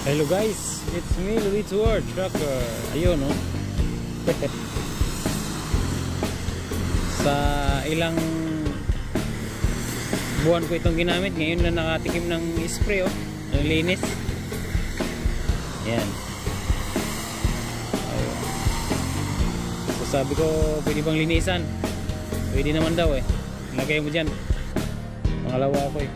Hello guys, it's me, Luis Ward Trucker. Ayun no. Sa ilang buwan ko itong ginamit, ngayon na nakatikim ng spray oh. Ang linis. Yan. Ayun. So sabi ko, pwede bang linisan? Pwede naman daw eh. Lagay mo dyan. Pangalawa ako eh.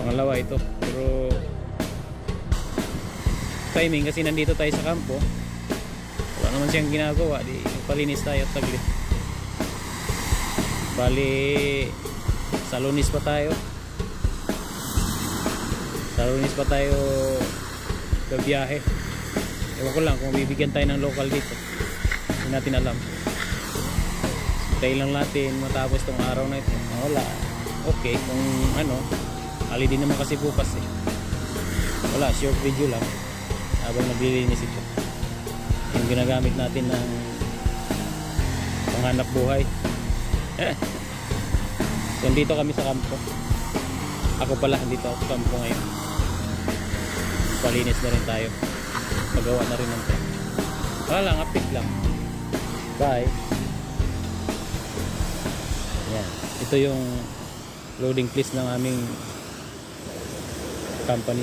Pangalawa ito, pero timing kasi nandito tayo sa kampo, wala naman siyang ginagawa, di palinis tayo at taglit. Bali sa Lunes pa tayo babiyahe. Ewan ko lang kung bibigyan tayo ng local dito, hindi natin alam. Tayo lang natin matapos tong araw na ito. Wala, okay kung ano, ali din naman kasi bukas eh. Wala, short video lang habang naglilinis ito. Yung ginagamit natin ng panghanap buhay. So dito kami sa kampo. Ako pala, dito ako sa kampo ngayon. Palinis na rin tayo. Magawa na rin ng truck. Wala lang, update lang. Bye. Yan. Ito yung loading place ng aming company.